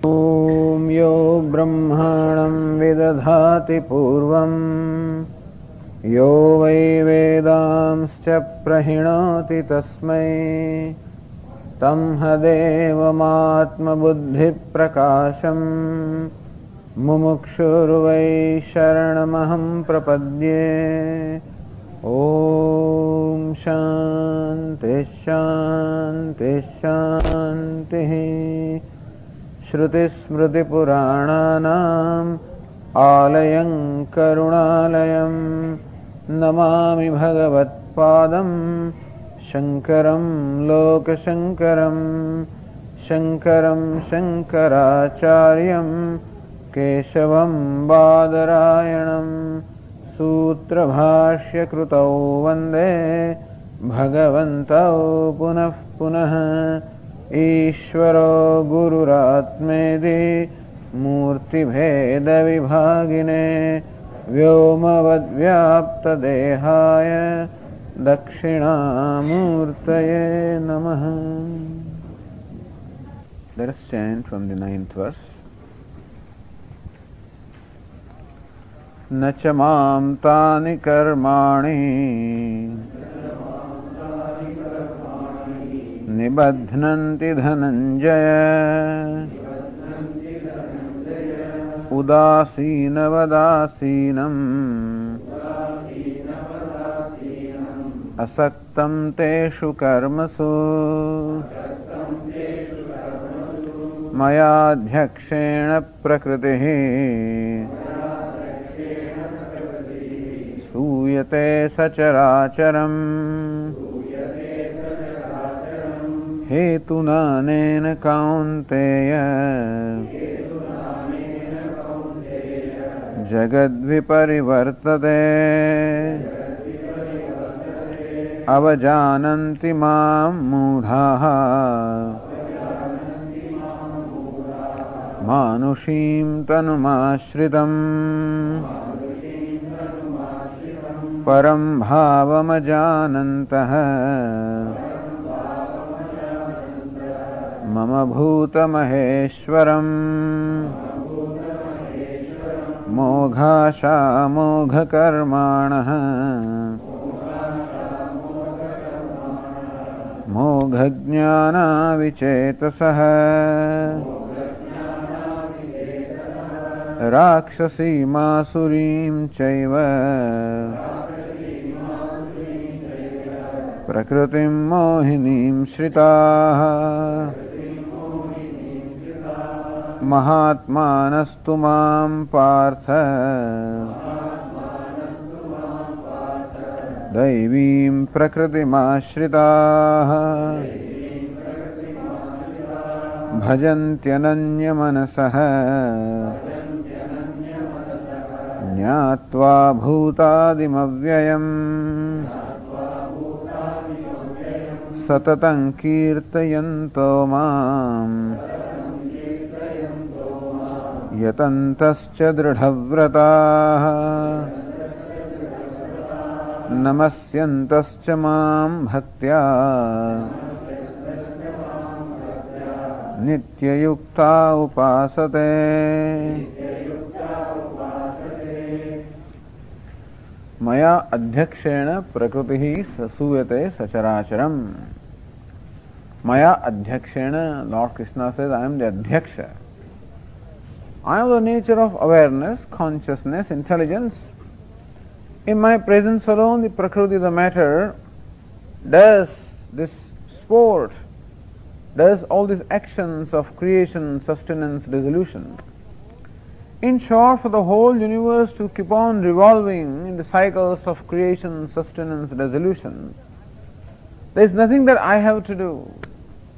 ॐ यो ब्रह्माणं विदधाति पूर्वं यो वै वेदांश्च प्रहिणोति तस्मै तं हदेवमात्मबुद्धिप्रकाशं मुमुक्षुर्वै शरणमहं प्रपद्ये। ॐ शान्ति शान्ति शान्तिः। श्रुतिस्मृतिपुराणानाम् आलयं करुणालयं नमामि भगवत्पादं शङ्करं लोकशङ्करं। शङ्करं शङ्कराचार्यं केशवं बादरायणं सूत्रभाष्यकृतौ वन्दे भगवन्तौ पुनः पुनः। ईश्वरो गुरुरात्मेति मूर्तिभेदविभागिने व्योमवद्व्याप्तदेहाय दक्षिणामूर्तये नमः। Let us chant from the 9th verse. न च मां तानि कर्माणि निबध्नन्ति धनञ्जय उदासीनवदासीनम् असक्तं तेषु कर्मसु मयाध्यक्षेण प्रकृतिः सूयते सचराचरम् हेतुनानेन कौन्तेय जगद्विपरिवर्तते अवजानन्ति मां मूढाः मानुषीं तनुमाश्रितम् परं भावमजानन्तः मम भूतमहेश्वरम् मोघाशामोघकर्माणः मोघज्ञानाविचेतसः राक्षसीमासुरीं चैव प्रकृतिं मोहिनीं श्रिताः महात्मानस्तु मां पार्थ दैवीं प्रकृतिमाश्रिताः भजन्त्यनन्यमनसः ज्ञात्वा भूतादिमव्ययम् सततं कीर्तयन्तो मां यतन्तश्च दृढव्रताः नमस्यन्तश्च मां भक्त्या नित्ययुक्ता उपासते। मया अध्यक्षेण प्रकृतिः सूयते सचराचरम्। Maya Adhyakshena, Lord Krishna says, I am the Adhyaksha. I am the nature of awareness, consciousness, intelligence. In my presence alone, the Prakriti, the matter, does this sport, does all these actions of creation, sustenance, dissolution. In short, for the whole universe to keep on revolving in the cycles of creation, sustenance, dissolution, there is nothing that I have to do.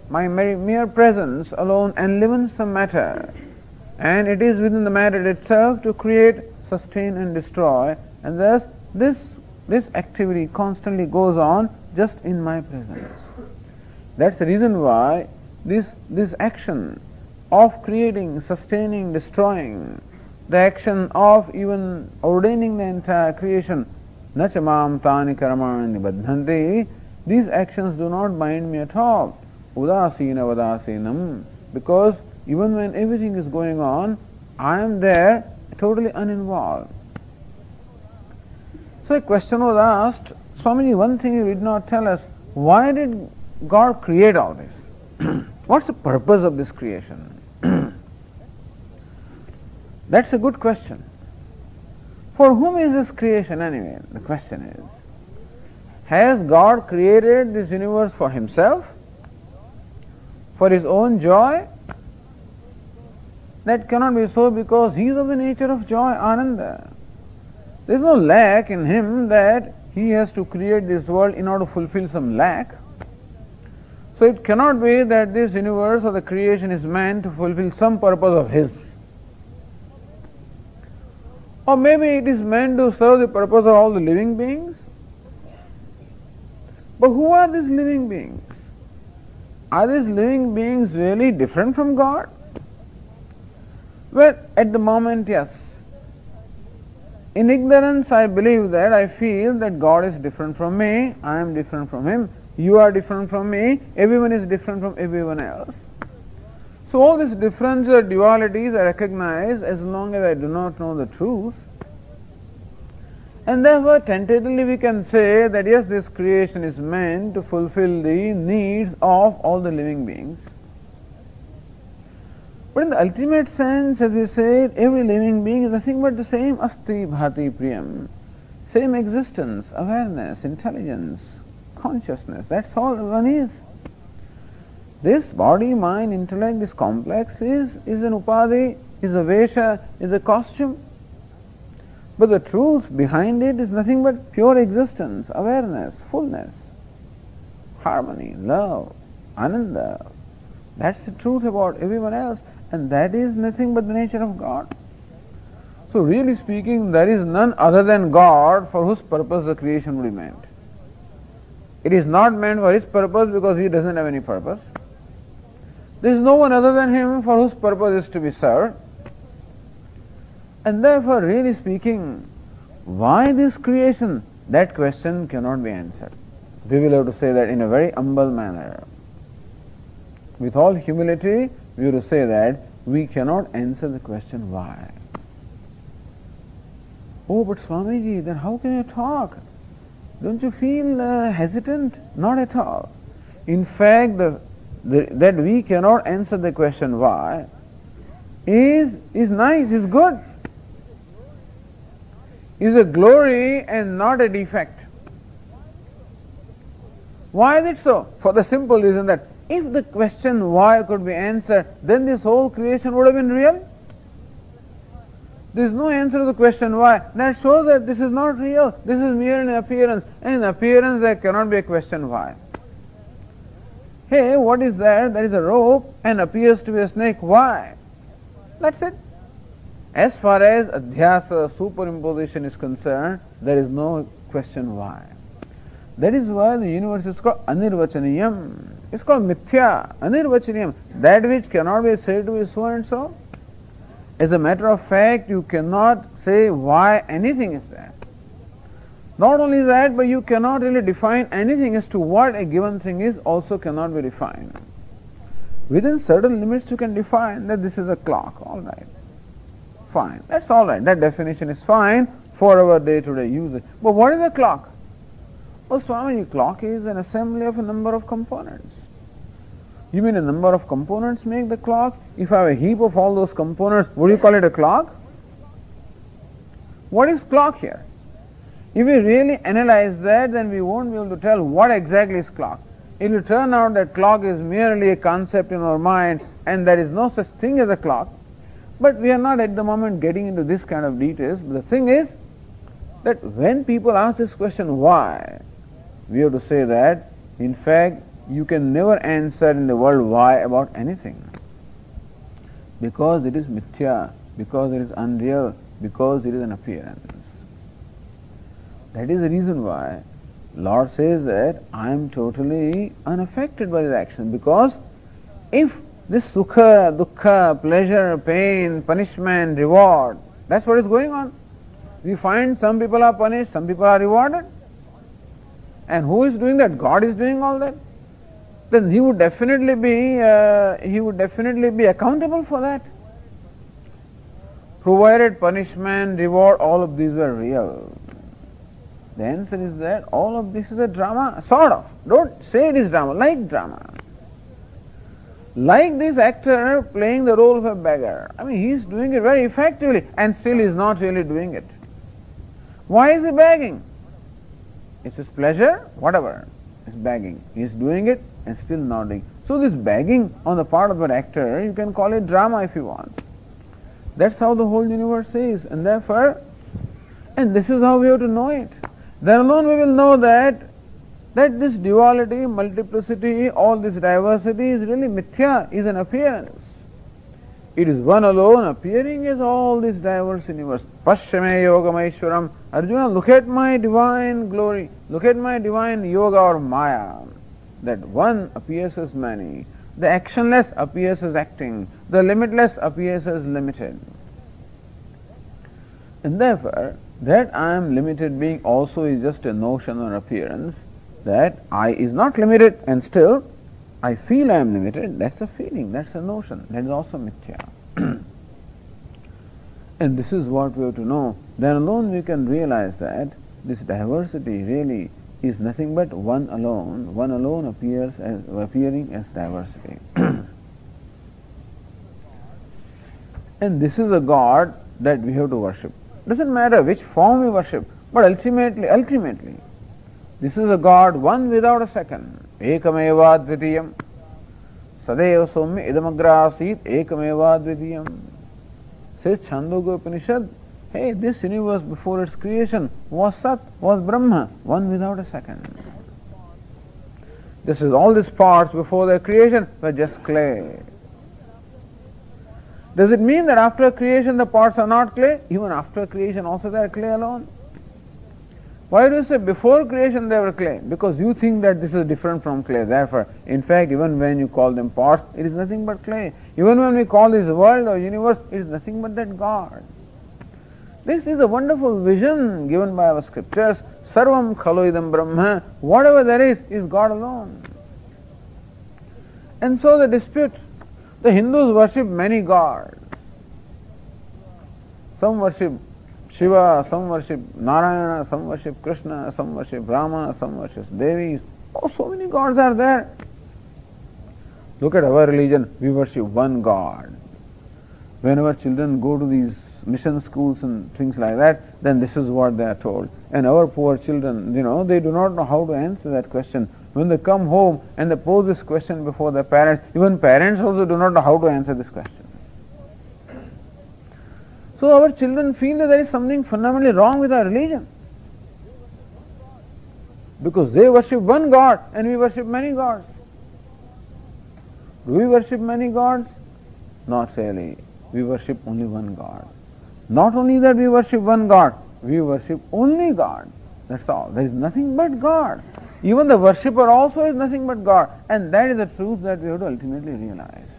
My mere presence alone enlivens the matter, and it is within the matter itself to create, sustain and destroy, and thus this activity constantly goes on just in my presence. That's the reason why this action of creating, sustaining, destroying, the action of even ordaining the entire creation, na cha mam tani karmani nibaddhanti, these actions do not bind me at all. Udasina vadasinam, because Even when everything is going on, I am there, totally uninvolved. So a question was asked, Swamiji, one thing you did not tell us, why did God create all this? What's the purpose of this creation? That's a good question. For whom is this creation anyway? The question is, has God created this universe for himself? For his own joy? That cannot be so, because he is of the nature of joy, Ananda. There is no lack in him that he has to create this world in order to fulfill some lack. So it cannot be that this universe or the creation is meant to fulfill some purpose of his. Or maybe it is meant to serve the purpose of all the living beings. But who are these living beings? Are these living beings really different from God? Well, at the moment, yes. In ignorance, I believe that, I feel that God is different from me, I am different from him, you are different from me, everyone is different from everyone else. So all these different dualities I recognize as long as I do not know the truth. And therefore, tentatively we can say that yes, this creation is meant to fulfill the needs of all the living beings. But in the ultimate sense, as we said, every living being is nothing but the same asti bhati priyam, same existence, awareness, intelligence, consciousness. That's all one is. This body, mind, intellect, this complex is an upadhi, is a vesha, is a costume. But the truth behind it is nothing but pure existence, awareness, fullness, harmony, love, ananda. That's the truth about everyone else, and that is nothing but the nature of God. So really speaking, there is none other than God for whose purpose the creation would be meant. It is not meant for his purpose because he doesn't have any purpose. There is no one other than him for whose purpose is to be served. And therefore, really speaking, why this creation? That question cannot be answered. We will have to say that in a very humble manner. With all humility, we have to say that we cannot answer the question why. Oh, but Swamiji, then how can you talk? Don't you feel hesitant? Not at all. In fact, that we cannot answer the question why is nice, is good. Is a glory and not a defect. Why is it so? For the simple reason that if the question why could be answered, then this whole creation would have been real. There is no answer to the question why. That shows that this is not real. This is mere an appearance. And in appearance there cannot be a question why. Hey, what is that? There is a rope and appears to be a snake. Why? That's it. As far as adhyasa, superimposition is concerned, there is no question why. That is why the universe is called anirvachaniyam. It's called mithya, anirvachaniyam. That which cannot be said to be so and so. As a matter of fact, you cannot say why anything is there. Not only that, but you cannot really define anything as to what a given thing is, also cannot be defined. Within certain limits you can define that this is a clock, all right. Fine, that's all right. That definition is fine for our day-to-day usage. But what is a clock? Oh, Swami, clock is an assembly of a number of components. You mean a number of components make the clock? If I have a heap of all those components, would you call it a clock? What is clock here? If we really analyze that, then we won't be able to tell what exactly is clock. It will turn out that clock is merely a concept in our mind and there is no such thing as a clock. But we are not at the moment getting into this kind of details. But the thing is that when people ask this question, why? We have to say that, in fact, you can never answer in the world why about anything. Because it is mithya, because it is unreal, because it is an appearance. That is the reason why Lord says that I am totally unaffected by this action. Because if this sukha, dukkha, pleasure, pain, punishment, reward, that's what is going on. We find some people are punished, some people are rewarded. And who is doing that? God is doing all that. then he would definitely be accountable for that. Provided punishment, reward, all of these were real. The answer is that all of this is a drama, sort of. Don't say it is drama, like drama. Like this actor playing the role of a beggar. I mean, he is doing it very effectively and still is not really doing it. Why is he begging? It's his pleasure, whatever. He's begging. He is doing it and still not doing. So this begging on the part of an actor, you can call it drama if you want. That's how the whole universe is, and therefore, and this is how we have to know it. Then alone we will know that this duality, multiplicity, all this diversity is really mithya, is an appearance. It is one alone appearing as all this diverse universe. Pashyame yogamaishwaram. Arjuna, look at my divine glory, look at my divine yoga or maya. That one appears as many, the actionless appears as acting, the limitless appears as limited. And therefore, that I am limited being also is just a notion or appearance. That I is not limited and still I feel I am limited. That's a feeling, that's a notion, that is also mithya. And this is what we have to know. Then alone we can realize that this diversity really is nothing but one alone appearing as diversity. And this is a God that we have to worship. Doesn't matter which form we worship, but ultimately, this is a God, one without a second. Ekameva dvitiyam. Sadeva somya idamagrasit ekameva dvitiyam. Says Chandogya Upanishad, hey, this universe before its creation was Sat, was Brahma, one without a second. This is all these parts before their creation were just clay. Does it mean that after creation the parts are not clay? Even after creation also they are clay alone? Why do you say before creation they were clay? Because you think that this is different from clay. Therefore, in fact, even when you call them parts, it is nothing but clay. Even when we call this world or universe, it is nothing but that God. This is a wonderful vision given by our scriptures. Sarvam khalo idam brahma. Whatever there is God alone. And so the dispute, the Hindus worship many gods. Some worship Shiva, some worship Narayana, some worship Krishna, some worship Rama, some worship Devi. Oh, so many gods are there. Look at our religion, we worship one God. Whenever children go to these mission schools and things like that, then this is what they are told. And our poor children, they do not know how to answer that question. When they come home and they pose this question before their parents, even parents also do not know how to answer this question. So our children feel that there is something fundamentally wrong with our religion. Because they worship one God and we worship many gods. Do we worship many gods? Not really. We worship only one God. Not only that we worship one God, we worship only God. That's all. There is nothing but God. Even the worshipper also is nothing but God. And that is the truth that we have to ultimately realize.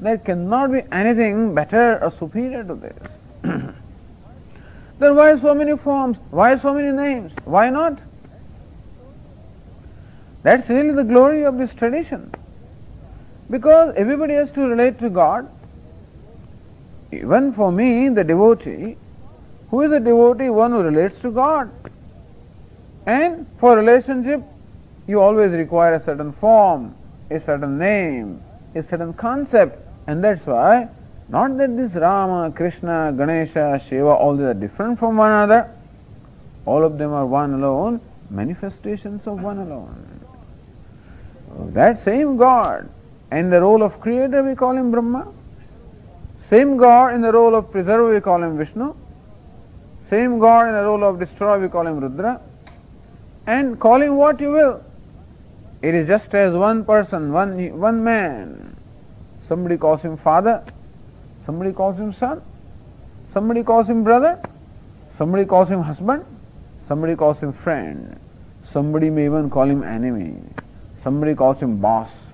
There cannot be anything better or superior to this. Then why so many forms? Why so many names? Why not? That's really the glory of this tradition. Because everybody has to relate to God. Even for me, the devotee, who is a devotee? One who relates to God. And for relationship, you always require a certain form, a certain name, a certain concept. And that's why, not that this Rama, Krishna, Ganesha, Shiva, all these are different from one another. All of them are one alone, manifestations of one alone. That same God, in the role of creator we call him Brahma. Same God in the role of preserver we call him Vishnu. Same God in the role of destroyer we call him Rudra. And call him what you will. It is just as one person, one man. Somebody calls him father, somebody calls him son, somebody calls him brother, somebody calls him husband, somebody calls him friend, somebody may even call him enemy, somebody calls him boss.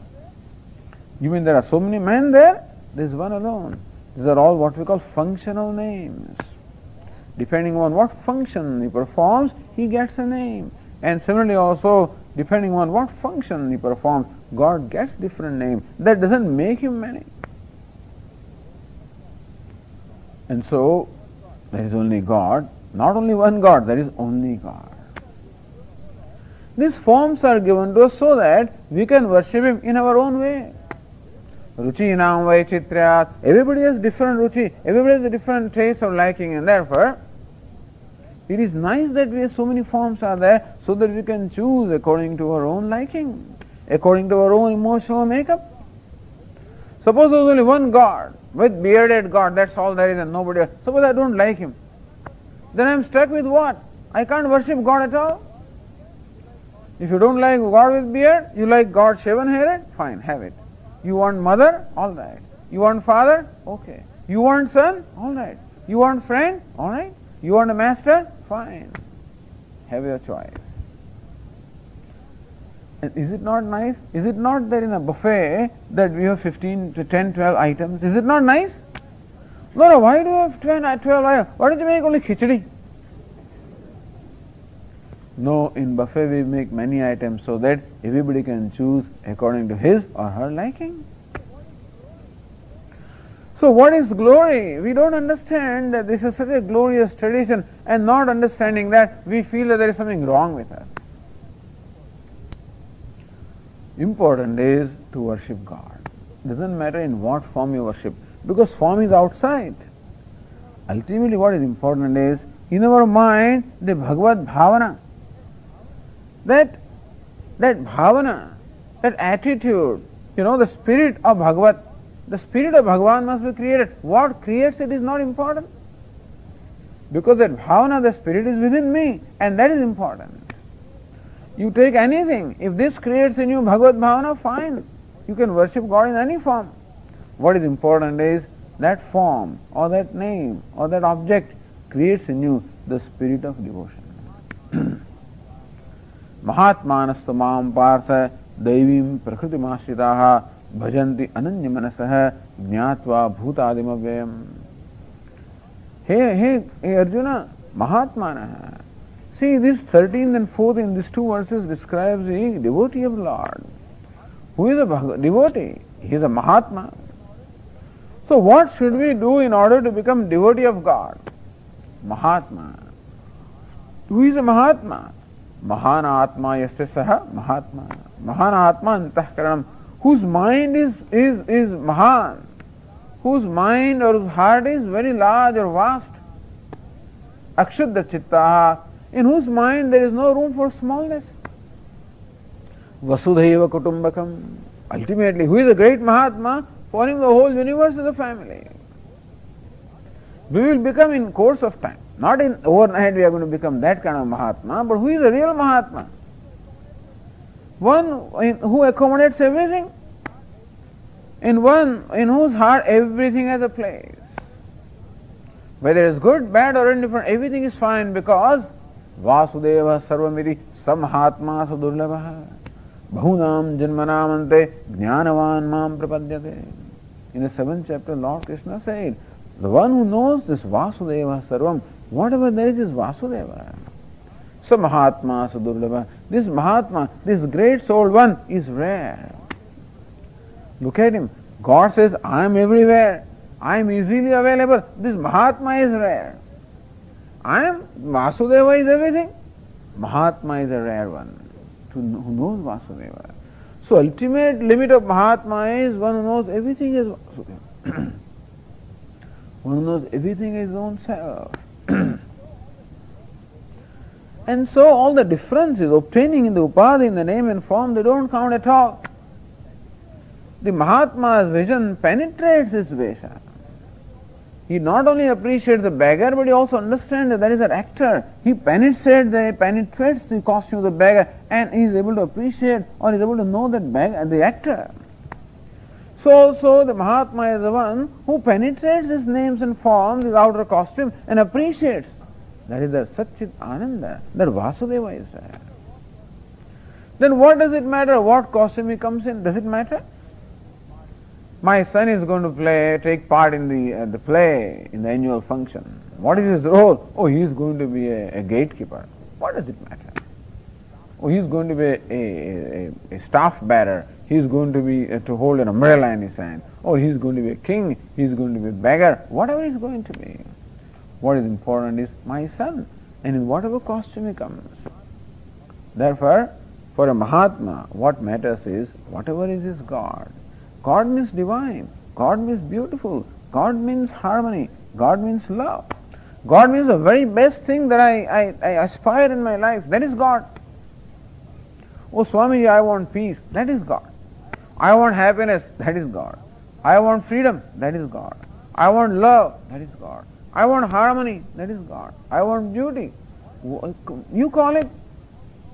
You mean there are so many men there? There is one alone. These are all what we call functional names. Depending on what function he performs, he gets a name. And similarly also, depending on what function he performs, God gets different name. That doesn't make him many. And so, there is only God, not only one God, there is only God. These forms are given to us so that we can worship Him in our own way. Ruchi nam vaichitriyat. Everybody has different ruchi, everybody has a different taste or liking, and therefore, it is nice that we have so many forms are there so that we can choose according to our own liking, according to our own emotional makeup. Suppose there is only one God, with bearded God, that's all there is and nobody else. Suppose I don't like him. Then I am stuck with what? I can't worship God at all. If you don't like God with beard, you like God shaven-haired, fine, have it. You want mother? All right. You want father? Okay. You want son? All right. You want friend? All right. You want a master? Fine. Have your choice. And is it not nice? Is it not that in a buffet that we have 15 to 10, 12 items? Is it not nice? No, why do you have 12 items? Why don't you make only khichdi? No, in buffet we make many items so that everybody can choose according to his or her liking. So what is glory? We don't understand that this is such a glorious tradition, and not understanding that we feel that there is something wrong with us. Important is to worship God. Doesn't matter in what form you worship, because form is outside. Ultimately what is important is in our mind the Bhagavad Bhavana. That bhavana, that attitude, the spirit of Bhagavad, the spirit of Bhagavan must be created. What creates it is not important. Because that bhavana, the spirit is within me, and that is important. You take anything, if this creates in you Bhagavad Bhavana, fine. You can worship God in any form. What is important is that form, or that name, or that object creates in you the spirit of devotion. Mahatmanastu mam partha daivim prakritimashritaha bhajanti ananya manasah jnatva bhutadim avyayam. Hey Arjuna, Mahatmana. See, this 13th and 4th in these two verses describes the devotee of the Lord. Who is a devotee? He is a Mahatma. So what should we do in order to become devotee of God? Mahatma. Who is a Mahatma? Mahana Atma yasya saha Mahatma. Mahana Atma antahkaranam. Whose mind is Mahan. Whose mind or whose heart is very large or vast. Akshuddha chittaha. In whose mind there is no room for smallness. Vasudhaiva kutumbakam. Ultimately, who is a great Mahatma? For him the whole universe is a family. We will become in course of time. Not in overnight we are going to become that kind of Mahatma, but who is a real Mahatma? One who accommodates everything. In one in whose heart everything has a place. Whether it is good, bad or indifferent, everything is fine because Vasudeva Sarvamiti Samhatma Sudurlabha Bahunam Janmanamante Jnanavan Mam Prapadyate. In the 7th chapter, Lord Krishna said, the one who knows this Vasudeva Sarvam, whatever there is Vasudeva. So Mahatma Sudurlabha, this Mahatma, this great soul one is rare. Look at him. God says, I am everywhere. I am easily available. This Mahatma is rare. Vasudeva is everything. Mahatma is a rare one who knows Vasudeva. So ultimate limit of Mahatma is one who knows everything is Vasudeva. One who knows everything is his own self. And so all the differences obtaining in the upadhi, in the name and form, they don't count at all. The Mahatma's vision penetrates his vesha. He not only appreciates the beggar, but he also understands that there is an actor. He penetrates the costume of the beggar, and he is able to appreciate or is able to know that beggar, the actor. So also the Mahatma is the one who penetrates his names and forms, his outer costume, and appreciates. That is the Satchit Ananda, that Vasudeva is there. Then what does it matter what costume he comes in? Does it matter? My son is going to take part in the play, in the annual function. What is his role? Oh, he is going to be a gatekeeper. What does it matter? Oh, he is going to be a staff bearer. he is going to be to hold an umbrella in his hand, or he is going to be a king, he is going to be a beggar, whatever he is going to be. What is important is my son, and in whatever costume he comes. Therefore, for a Mahatma, what matters is whatever is his God. God means divine, God means beautiful, God means harmony, God means love. God means the very best thing that I aspire in my life. That is God. Oh Swamiji, I want peace. That is God. I want happiness. That is God. I want freedom. That is God. I want love. That is God. I want harmony. That is God. I want beauty. You call it.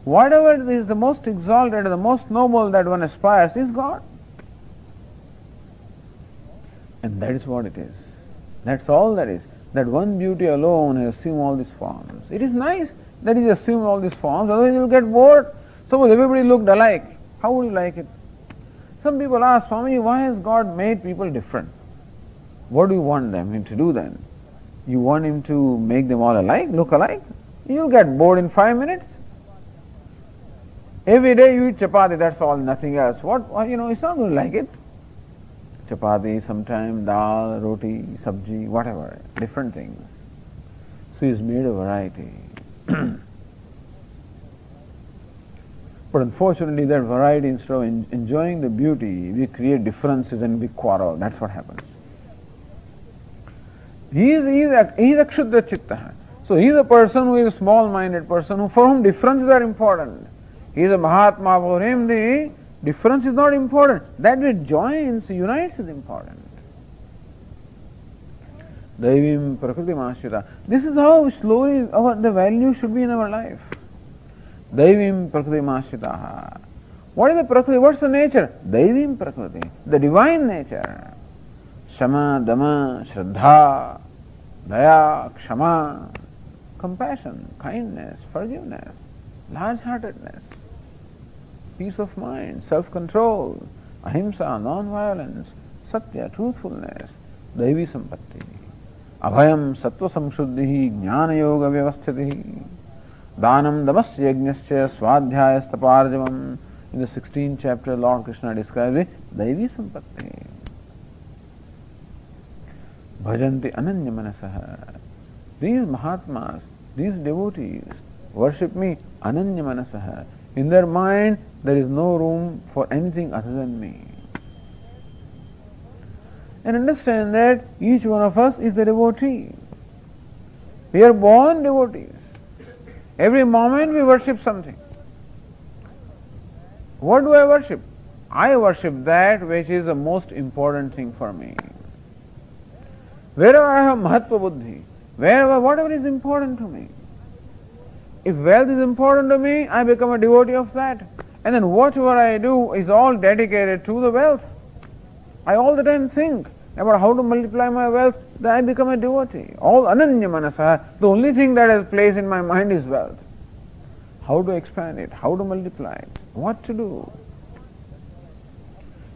Whatever is the most exalted, the most noble that one aspires is God. And that is what it is. That's all that is. That one beauty alone has assumed all these forms. It is nice that he assumed all these forms, otherwise you will get bored. Suppose everybody looked alike, how would you like it? Some people ask, Swamiji, why has God made people different? What do you want him to do then? You want him to make them all alike, look alike? You will get bored in 5 minutes. Every day you eat chapati, that's all, nothing else. What it's not going to like it. Chapati, sometimes dal, roti, sabji, whatever, different things. So he's made a variety. But unfortunately, that variety, instead of enjoying the beauty, we create differences and we quarrel. That's what happens. He is akshudra chitta. So he is a person who is a small-minded person, for whom differences are important. He is a Mahatma, for him the difference is not important. That which joins, unites is important. Daivim prakritim ashrita. This is how slowly the value should be in our life. Daivim prakritim ashrita. What is the prakriti? What's the nature? Daivim prakriti. The divine nature. Shama, dama, shraddha, daya, kshama. Compassion, kindness, forgiveness, large-heartedness, peace of mind, self-control, ahimsa, non-violence, satya, truthfulness, daivi sampatti, abhayam, sattva samshuddhi, jnana yoga vyavasthiti, danam, damasya, yajnasya, swadhyaya, staparjavam. In the 16th chapter, Lord Krishna describes it, daivi sampatti. Bhajanti ananya manasaha. These Mahatmas, these devotees worship me ananya manasaha. In their mind, there is no room for anything other than me. And understand that each one of us is the devotee. We are born devotees. Every moment we worship something. What do I worship? I worship that which is the most important thing for me. Wherever I have mahatva buddhi, whatever is important to me. If wealth is important to me, I become a devotee of that. And then whatever I do is all dedicated to the wealth. I all the time think about how to multiply my wealth, then I become a devotee. All ananya manasa, the only thing that has place in my mind is wealth. How to expand it, how to multiply it, what to do.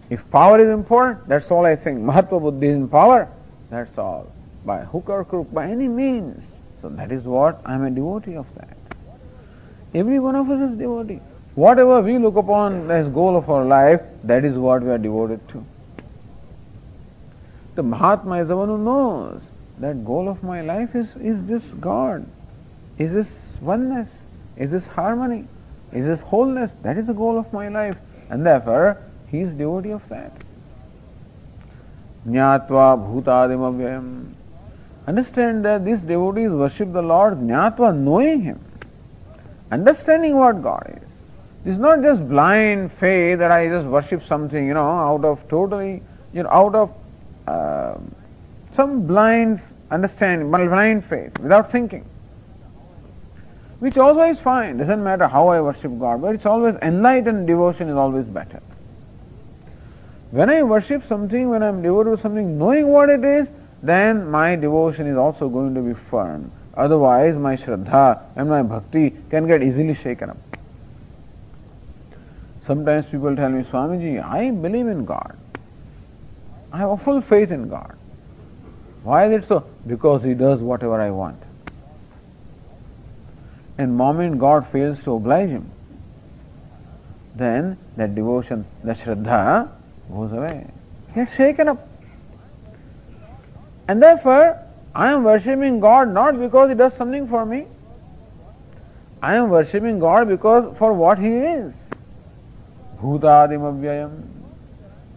If power is important, that's all I think. Mahatva buddhi is in power, that's all. By hook or crook, by any means. So that is what I am a devotee of that. Every one of us is devotee. Whatever we look upon as goal of our life, that is what we are devoted to. The Mahatma is the one who knows that goal of my life is this God, is this oneness, is this harmony, is this wholeness. That is the goal of my life. And therefore, he is devotee of that. Jnatva bhutadim avyayam. Understand that these devotees worship the Lord jnatva, knowing Him, understanding what God is. This is not just blind faith that I just worship something, out of totally, out of some blind understanding, blind faith, without thinking. Which also is fine, doesn't matter how I worship God, but it's always enlightened devotion is always better. When I worship something, when I am devoted to something, knowing what it is, then my devotion is also going to be firm. Otherwise, my shraddha and my bhakti can get easily shaken up. Sometimes people tell me, Swamiji, I believe in God. I have a full faith in God. Why is it so? Because He does whatever I want. And moment God fails to oblige him, then that devotion, the Shraddha goes away. Gets shaken up. And therefore, I am worshipping God not because He does something for me. I am worshipping God because for what He is. Bhutadim avyayam.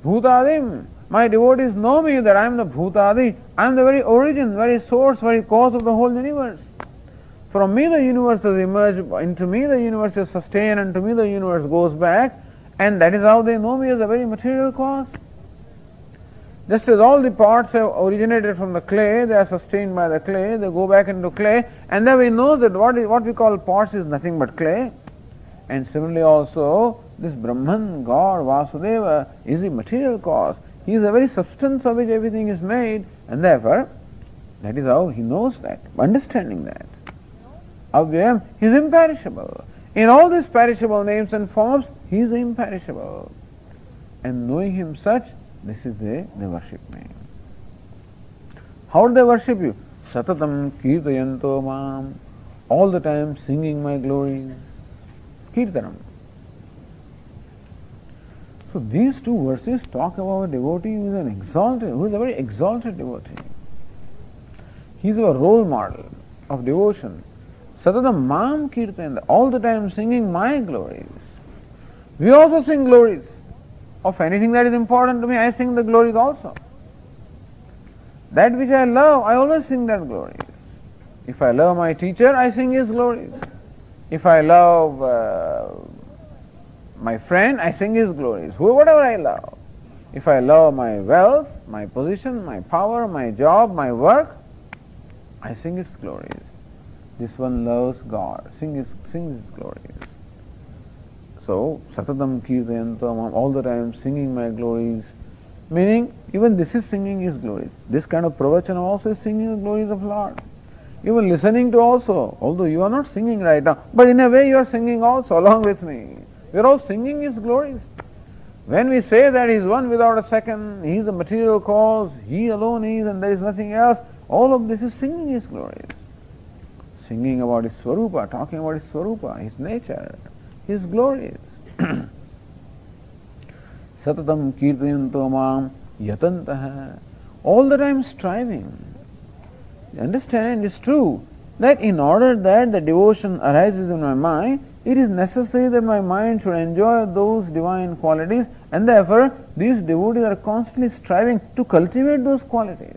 Bhutadim. My devotees know me that I am the Bhutadi. I am the very origin, very source, very cause of the whole universe. From me the universe has emerged, into me the universe is sustained, and to me the universe goes back, and that is how they know me as a very material cause. Just as all the parts have originated from the clay, they are sustained by the clay, they go back into clay, and then we know that what we call parts is nothing but clay. And similarly also, this Brahman, God, Vasudeva, is the material cause. He is the very substance of which everything is made, and therefore, that is how he knows that, understanding that. Avyayam, he is imperishable. In all these perishable names and forms, he is imperishable. And knowing him such, this is they worship me. How do they worship you? Satatam kirtayanto mam, all the time singing my glories. Kirtanam. So these two verses talk about a devotee who is who is a very exalted devotee. He is a role model of devotion. Satatam mam kirtayanta, all the time singing my glories. We also sing glories. Of anything that is important to me, I sing the glories also. That which I love, I always sing that glories. If I love my teacher, I sing his glories. If I love my friend, I sing his glories. Whatever I love. If I love my wealth, my position, my power, my job, my work, I sing its glories. This one loves God, sings his glories. So, Satatam Kirtayantam, all the time singing my glories, meaning even this is singing his glories. This kind of pravachana also is singing the glories of Lord. Even listening to also, although you are not singing right now, but in a way you are singing also along with me. We are all singing his glories. When we say that he is one without a second, he is the material cause, he alone is and there is nothing else, all of this is singing his glories. Singing about his Swarupa, talking about his Swarupa, his nature, his glories. Satatam kirtayanto mam yatantaha, all the time striving. Understand, it's true that in order that the devotion arises in my mind, it is necessary that my mind should enjoy those divine qualities, and therefore these devotees are constantly striving to cultivate those qualities.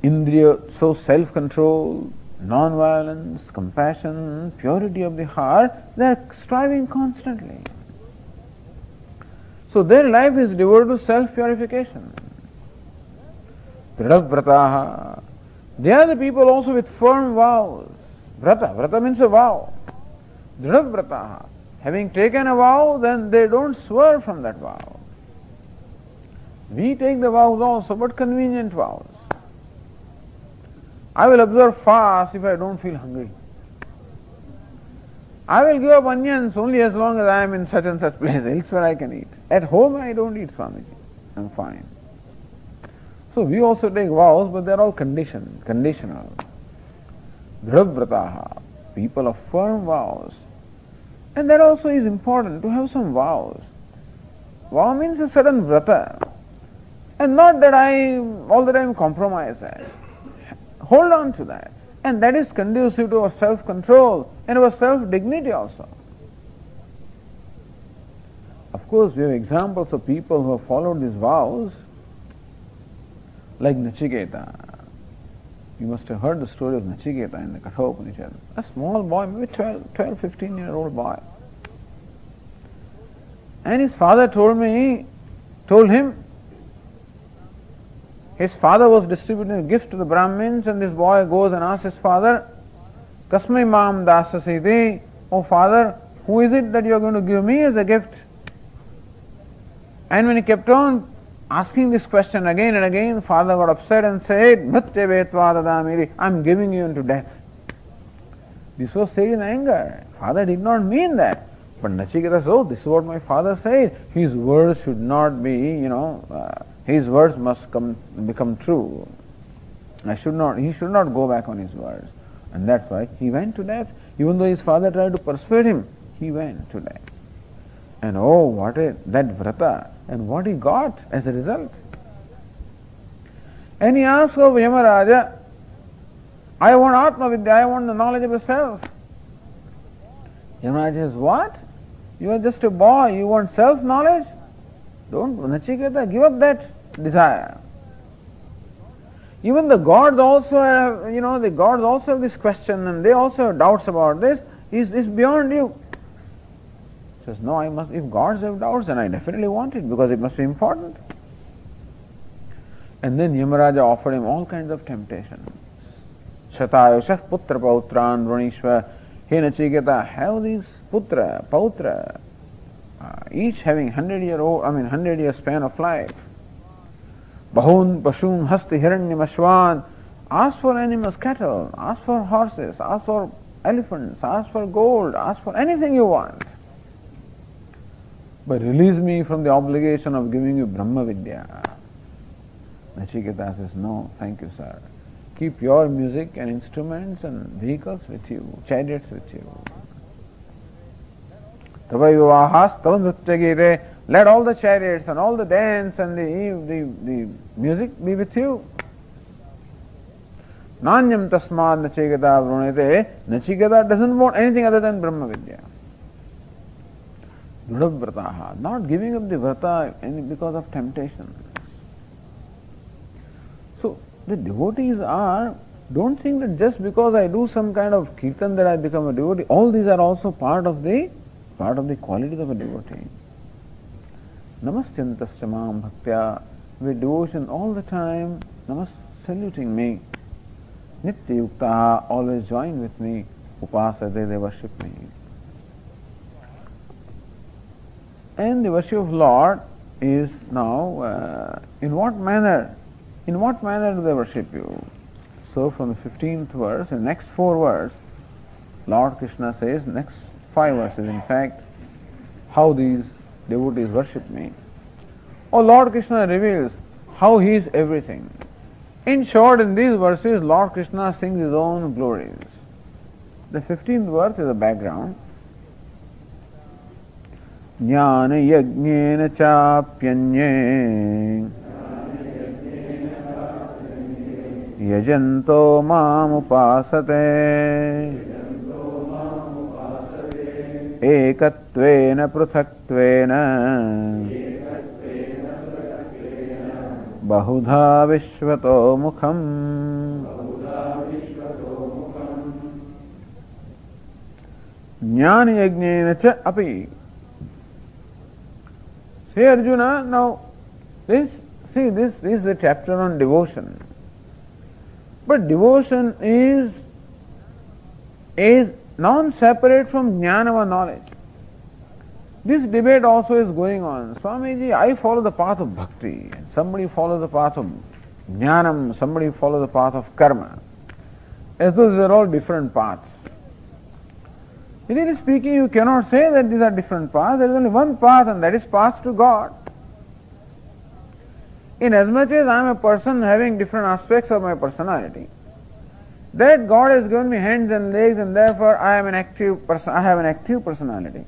Indriya, so self-control, non-violence, compassion, purity of the heart, they are striving constantly. So their life is devoted to self-purification. Dridhavrataha, they are the people also with firm vows. Vrata means a vow. Dridhavrataha, having taken a vow, then they don't swerve from that vow. We take the vows also, but convenient vows. I will observe fast if I don't feel hungry. I will give up onions only as long as I am in such and such place, elsewhere I can eat. At home I don't eat, Swamiji. I am fine. So we also take vows, but they are all conditional. Dridhavrataha, people of firm vows. And that also is important, to have some vows. Vow means a certain vrata. And not that I all the time compromise that. Hold on to that. And that is conducive to our self-control and our self-dignity also. Of course, we have examples of people who have followed these vows, like Nachiketa. You must have heard the story of Nachiketa in the Kathopanishad. A small boy, maybe 12, 15-year-old boy. And his father told him, his father was distributing a gift to the Brahmins, and this boy goes and asks his father, Kasmai mam dasasiti, oh father, who is it that you are going to give me as a gift? And when he kept on asking this question again and again, the father got upset and said, Mritya vetva dadamiri, I am giving you into death. This was said in anger. Father did not mean that. But Nachiketa said, oh, this is what my father said. His words should not be, his words must become true. He should not go back on his words. And that's why he went to death. Even though his father tried to persuade him, he went to death. And oh, what that vrata, and what he got as a result. And he asked of Yamaraja, I want Atma Vidya, I want the knowledge of the self. Yamaraja says, what? You are just a boy, you want self-knowledge? Don't, Nachiketa, give up that desire. Even the gods also have, the gods also have this question and they also have doubts about this. Is beyond you. He says, no, I must, if gods have doubts, then I definitely want it because it must be important. And then Yamaraja offered him all kinds of temptations. Shatayushah putra pautran vranishva. Hey Nachiketa, have these putra, pautra, each having 100 year span of life. Bahun pashun hasti hiranyam ashwan. Ask for animals, cattle, ask for horses, ask for elephants, ask for gold, ask for anything you want. But release me from the obligation of giving you Brahma Vidya. Nachiketa says, no, thank you, sir. Keep your music and instruments and vehicles with you, chariots with you. Let all the chariots and all the dance and the music be with you. Nanyam tasmad Nachiketa vrunete. Nachiketa doesn't want anything other than Brahma Vidya. Drudavrataha, not giving up the vrata because of temptations. So the devotees don't think that just because I do some kind of kirtan that I become a devotee. All these are also part of the qualities of a devotee. Namastyantasya mam bhaktya, with devotion all the time, saluting me. Nitya yuktaha, always join with me. Upasate, they worship me. And the worship of Lord is now, in what manner? In what manner do they worship you? So from the 15th verse, the next 4 verses, Lord Krishna says, next 5 verses in fact, how these devotees worship me. Oh, Lord Krishna reveals how he is everything. In short, in these verses, Lord Krishna sings his own glories. The 15th verse is a background. Jnana yajnena chapyanye yajanto mam upasate ekatvena pruthatvena bahudha vishvato mukham. Jnana yajnena cha api. Say Arjuna, now this is a chapter on devotion. But devotion is non-separate from jnana or knowledge. This debate also is going on. Swamiji, I follow the path of bhakti, and somebody follows the path of jnanam, somebody follows the path of karma. As though these are all different paths. Really speaking, you cannot say that these are different paths. There is only one path, and that is path to God. Inasmuch as I am a person having different aspects of my personality, that God has given me hands and legs, and therefore I am an active person. I have an active personality.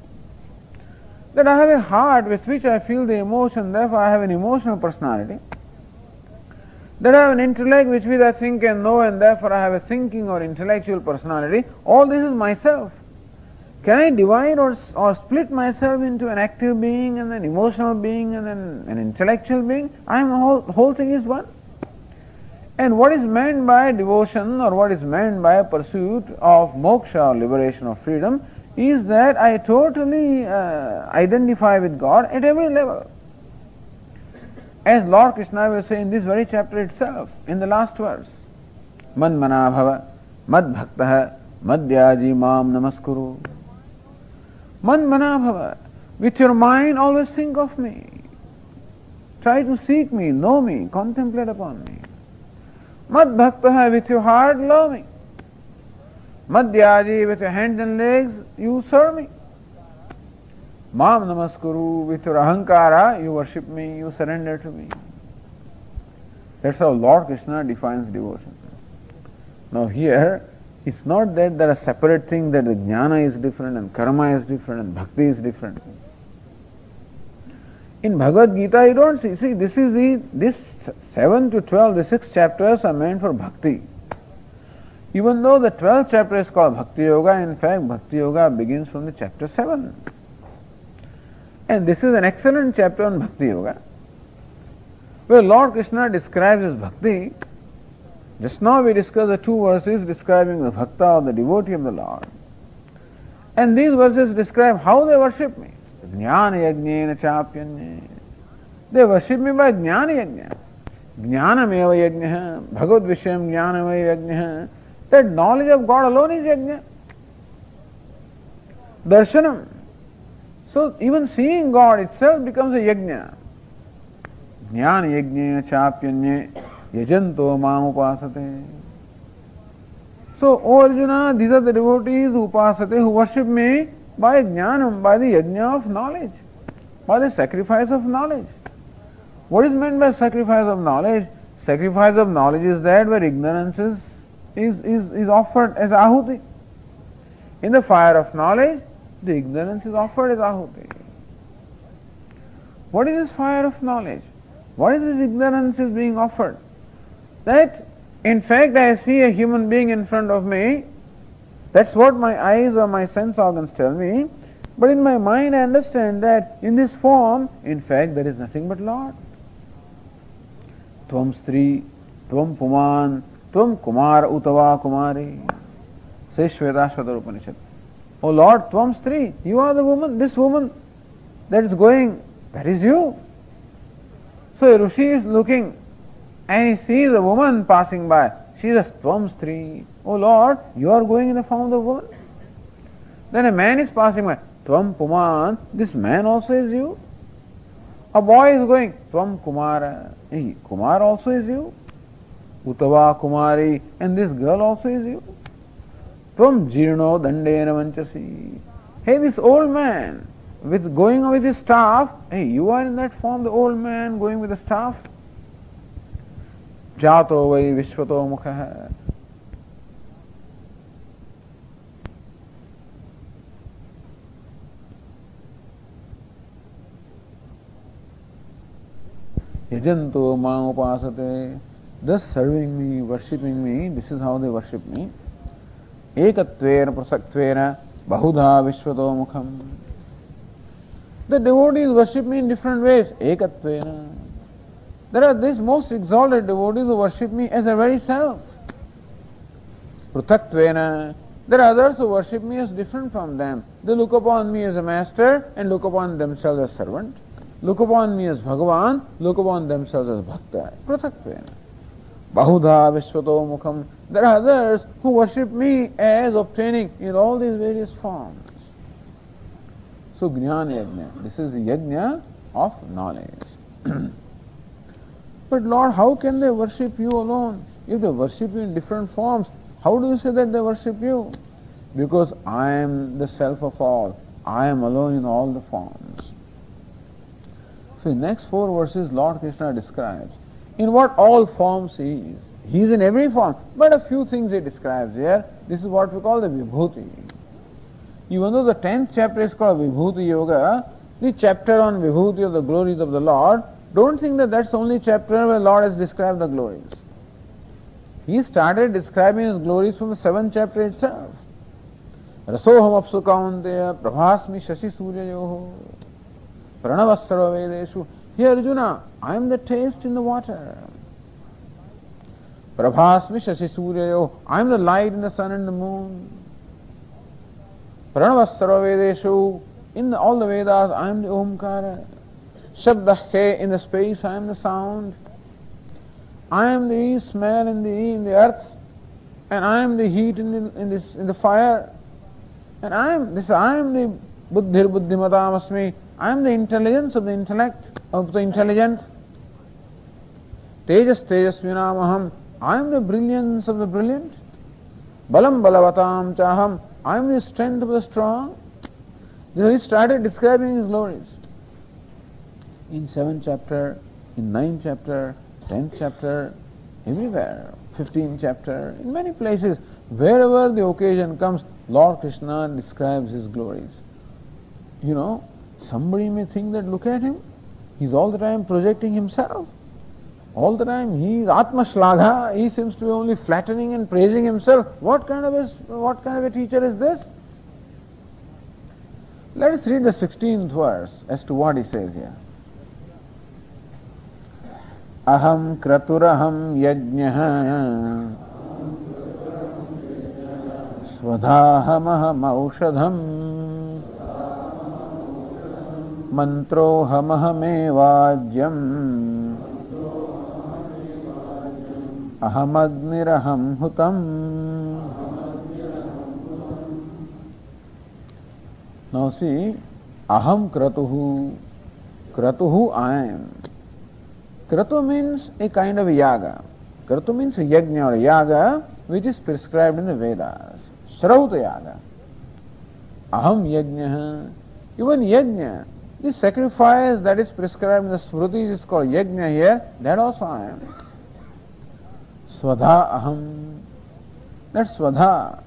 That I have a heart with which I feel the emotion, therefore I have an emotional personality. That I have an intellect with which I think and know, and therefore I have a thinking or intellectual personality. All this is myself. Can I divide or split myself into an active being and an emotional being and an intellectual being? The whole thing is one. And what is meant by devotion or what is meant by a pursuit of moksha or liberation of freedom is that I totally identify with God at every level. As Lord Krishna will say in this very chapter itself, in the last verse, Manmana bhava, mad bhaktaha, madhyaji mam namaskuru. Manmana bhava, with your mind always think of me. Try to seek me, know me, contemplate upon me. Mad bhaktaha, with your heart love me. Madhyaji, with your hands and legs you serve me. Mam namaskuru, with your ahankara you worship me, you surrender to me. That's how Lord Krishna defines devotion. Now here It's not that there are separate things, that the jnana is different and karma is different and bhakti is different. In Bhagavad Gītā, you don't see, this 7 to 12, the 6 chapters are meant for bhakti. Even though the 12th chapter is called Bhakti Yoga, in fact, Bhakti Yoga begins from the chapter 7. And this is an excellent chapter on Bhakti Yoga, where Lord Krishna describes his bhakti. Just now we discussed the 2 verses describing the bhakta or the devotee of the Lord. And these verses describe how they worship me. Jnana yajnena chapyanye. They worship me by jnana yajna. Jnanameva yajna. Bhagavad Vishayam jnanameva yajna. That knowledge of God alone is yajna. Darshanam. So even seeing God itself becomes a yajna. Jnana yajnena chapyanye. Yajanto mam upasate. So, O Arjuna, these are the devotees who upasate, who worship me by jnanam, by the yajna of knowledge, by the sacrifice of knowledge. What is meant by sacrifice of knowledge? Sacrifice of knowledge is that where ignorance is offered as ahuti. In the fire of knowledge, the ignorance is offered as ahuti. What is this fire of knowledge? What is this ignorance is being offered? That in fact I see a human being in front of me. That's what my eyes or my sense organs tell me. But in my mind I understand that in this form, in fact, there is nothing but Lord. Tvam stri, tvam puman, tvam kumar utava kumari. Says Shvetashvatar Upanishad. Oh Lord, tvam stri, you are the woman, this woman that is going, that is you. So a Rishi is looking and he sees a woman passing by. She says, tvam stri. Oh Lord, you are going in the form of the woman. Then a man is passing by. Tvam puman, this man also is you. A boy is going, tvam kumara. Hey, Kumar also is you. Utava kumari, and this girl also is you. Tvam jirno dandena vanchasi. Hey, this old man with going with his staff. Hey, you are in that form, the old man going with the staff. Jato vai vishvato mukha. Yajanto ma upasate. Thus serving me, worshipping me, this is how they worship me. Ekatvena prasaktena bahudha vishvato mukham. The devotees worship me in different ways. Ekatvena. There are these most exalted devotees who worship me as a very self. Pruthatvena. There are others who worship me as different from them. They look upon me as a master and look upon themselves as servant. Look upon me as Bhagavan, look upon themselves as Bhakta. Pruthatvena. Bahudha vishvato mukham. There are others who worship me as obtaining in all these various forms. So Jnana Yajna. This is the Yajna of knowledge. But Lord, how can they worship you alone? If they worship you in different forms, how do you say that they worship you? Because I am the self of all. I am alone in all the forms. So in the next 4 verses, Lord Krishna describes in what all forms he is. He is in every form, but a few things he describes here. This is what we call the Vibhuti. Even though the 10th chapter is called Vibhuti Yoga, the chapter on Vibhuti of the glories of the Lord, don't think that that's the only chapter where Lord has described the glories. He started describing his glories from the 7th chapter itself. Rasoham apsu kaunteya prabhasmi shashi suryayoho pranavasara vedeshu. Here Arjuna, I am the taste in the water. Prabhasmi shashi suryayoho. I am the light in the sun and the moon. Pranavasara vedeshu. In all the Vedas, I am the Omkara. Shabdahe, in the space, I am the sound. I am the smell in the earth, and I am the heat in the fire, and I am the buddhir buddhimatam. I am the intelligence of the intellect, of the intelligent. Tejas tejasvinamaham. I am the brilliance of the brilliant. Balam balavatam chaham. I am the strength of the strong. So he started describing his glories. In 7th chapter, in 9th chapter, 10th chapter, everywhere, 15th chapter, in many places, Wherever the occasion comes, Lord Krishna describes his glories. You know, somebody may think that look at him, he's all the time projecting himself. All the time he is Atma Shlagha, he seems to be only flattering and praising himself. What kind of a teacher is this? Let us read the 16th verse as to what he says here. Aham kraturaham yajnah svadhahamaham aushadham mantrohamaham aham agniraham hutam. Now see, aham kratuhu. Kratuhu I am. Kratu means a kind of a yaga. Kratu means a yajna or a yaga which is prescribed in the Vedas. Shrauta yaga. Aham yajna. Even yajna, the sacrifice that is prescribed in the Smritis is called yajna here, that also I am. Swadha aham. That's swadha.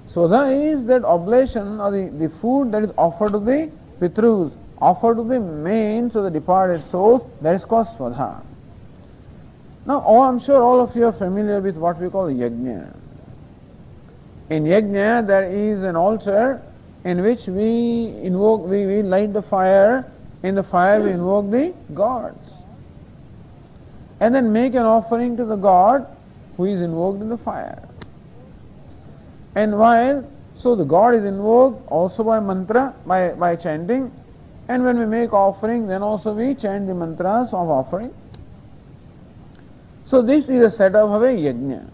Swadha is that oblation or the food that is offered to the Pitrus, offered to the mains of the departed souls, that is called swadha. Now, I'm sure all of you are familiar with what we call yajna. In yajna, there is an altar in which we light the fire. In the fire, we invoke the gods. And then make an offering to the god who is invoked in the fire. And so the god is invoked also by mantra, by chanting. And when we make offering, then also we chant the mantras of offering. So this is a setup of a yajna.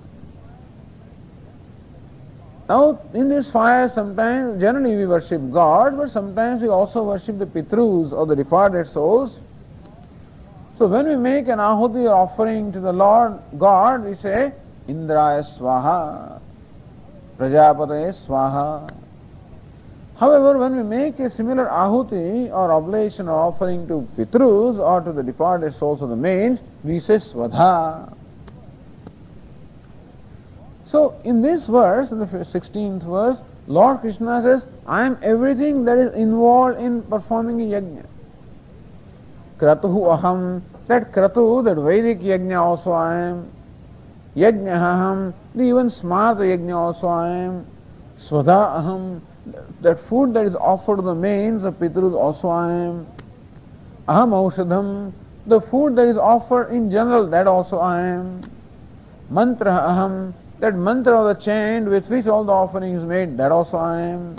Now in this fire sometimes, generally we worship God, but sometimes we also worship the Pitrus or the departed souls. So when we make an ahuti offering to the Lord God, we say, Indraya Swaha, Prajapataye Swaha. However, when we make a similar ahuti or oblation or offering to Pitrus or to the departed souls of the mains, we say Swadha. So in this verse, in the 16th verse, Lord Krishna says, I am everything that is involved in performing a yajna. Kratuhu aham, that kratu, that Vedic yajna also I am. Yajna aham, the even smarta yajna also I am. Swadha aham, that food that is offered to the mains of Pitrus also I am. Aham aushadham, the food that is offered in general, that also I am. Mantra aham, that mantra or the chant with which all the offering is made, that also I am.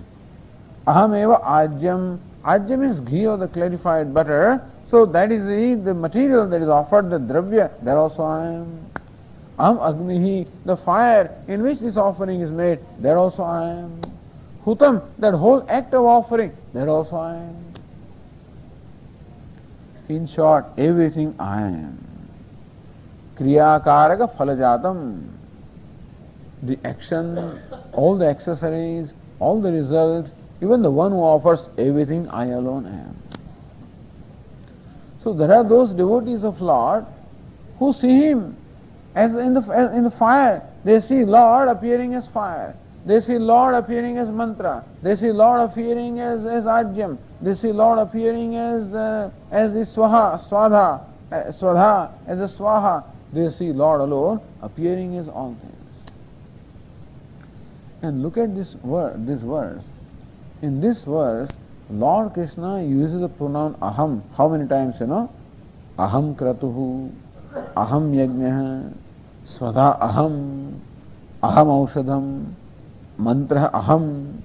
Aham eva ajyam, ajyam is ghee or the clarified butter, so that is the material that is offered, the dravya, that also I am. Aham agnihi, the fire in which this offering is made, that also I am. Hutam, that whole act of offering, that also I am. In short, everything I am. Kriyakaraka phalajatam, the action, all the accessories, all the results, even the one who offers everything, I alone am. So there are those devotees of Lord who see him as in the fire. They see Lord appearing as fire. They see Lord appearing as mantra. They see Lord appearing as ajyam. They see Lord appearing as the swadha, as a swaha. They see Lord alone appearing as all things. And look at this verse. In this verse, Lord Krishna uses the pronoun aham. How many times, you know? Aham kratuhu, aham yajnah, svadha aham, aham aushadham, mantra aham,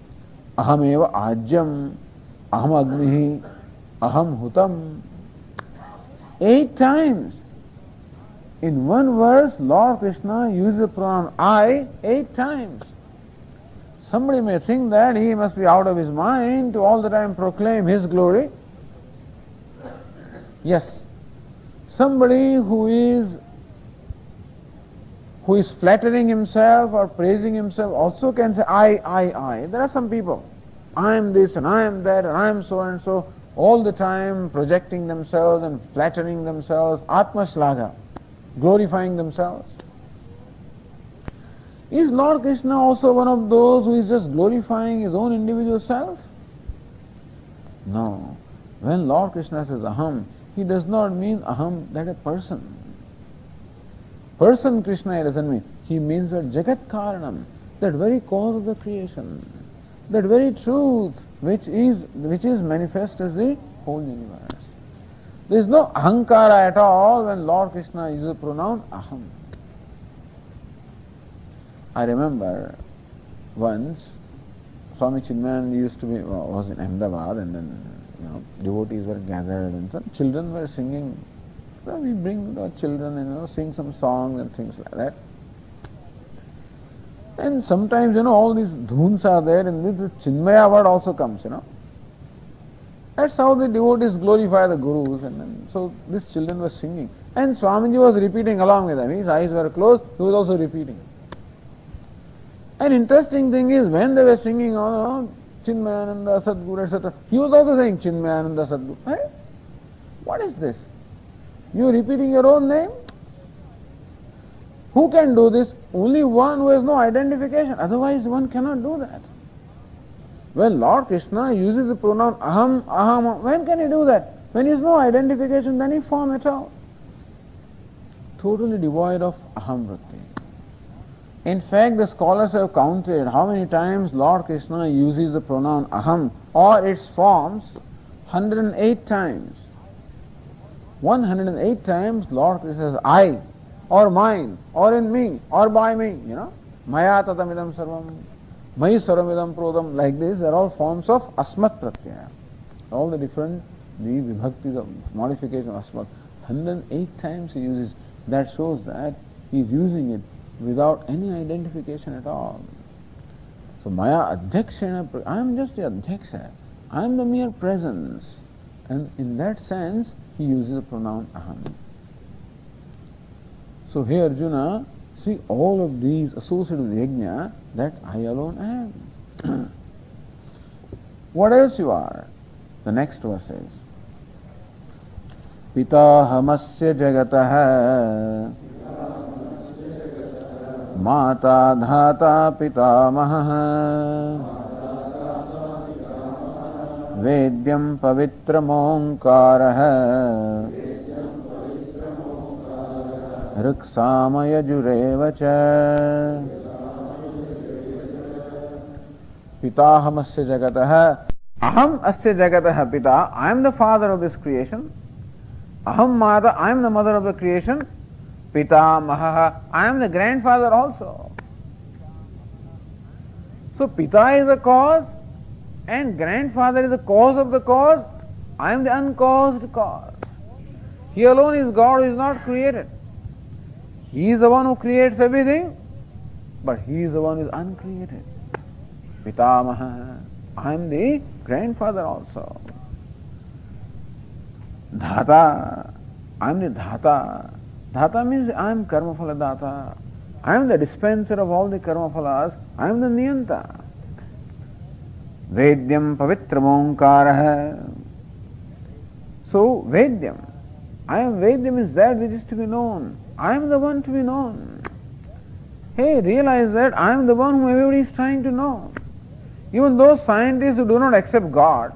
aham eva ajyam, aham agnihi, aham hutam. 8 times. In one verse, Lord Krishna uses the pronoun I 8 times. Somebody may think that he must be out of his mind to all the time proclaim his glory. Yes, somebody who is flattering himself or praising himself also can say I. There are some people, I am this and I am that and I am so and so, all the time projecting themselves and flattering themselves, Atma Shlaga, glorifying themselves. Is Lord Krishna also one of those who is just glorifying his own individual self? No. When Lord Krishna says aham, he does not mean aham that a person. Person Krishna he doesn't mean. He means that Jagat Karanam, that very cause of the creation, that very truth which is manifest as the whole universe. There is no ahankara at all when Lord Krishna uses the pronoun aham. I remember once Swami Chinmayananda used to be was in Ahmedabad, and then devotees were gathered and some children were singing. So we bring the children and sing some songs and things like that. And sometimes all these dhuns are there, and this Chinmaya word also comes. That's how the devotees glorify the gurus. And then, so these children were singing, and Swamiji was repeating along with them. His eyes were closed, he was also repeating. An interesting thing is, when they were singing Chinmayananda Sadguru, etc., he was also saying Chinmayananda Sadguru. Hey, what is this? You are repeating your own name? Who can do this? Only one who has no identification. Otherwise, one cannot do that. When Lord Krishna uses the pronoun aham, aham, when can he do that? When he has no identification, then he form at all. Totally devoid of aham vritti. In fact, the scholars have counted how many times Lord Krishna uses the pronoun aham or its forms. 108 times. 108 times Lord Krishna says I, or mine, or in me, or by me. Maya tatamidam sarvam, mayi sarvamidam prodam. Like this, they are all forms of asmat pratyaya. All the different vibhaktis of modification of asmat. 108 times he uses. That shows that he is using it without any identification at all. So Maya adhyakshena, I am just the adhyaksha. I am the mere presence. And in that sense, he uses the pronoun aham. So here Arjuna, see all of these associated with yajna, that I alone am. What else you are? The next verse says, Pitahamasya jagataha Mata dhata pitamaha Vedyam pavitram onkaraha Riksamaya jurevacha Pitahamasya jagataha Aham asya jagataha pita. I am the father of this creation. Aham mata. I am the mother of the creation. Pita mahaha. I am the grandfather also. So Pita is a cause and grandfather is the cause of the cause. I am the uncaused cause. He alone is God who is not created. He is the one who creates everything, but he is the one who is uncreated. Pitamaha. I am the grandfather also. Dhata. I am the dhata. Dhata means I am karmaphala dhata. I am the dispenser of all the karmaphalas. I am the niyanta. Vedyam pavitram onkaraha. So Vedyam. I am Vedyam is that which is to be known. I am the one to be known. Hey, realize that I am the one whom everybody is trying to know. Even those scientists who do not accept God,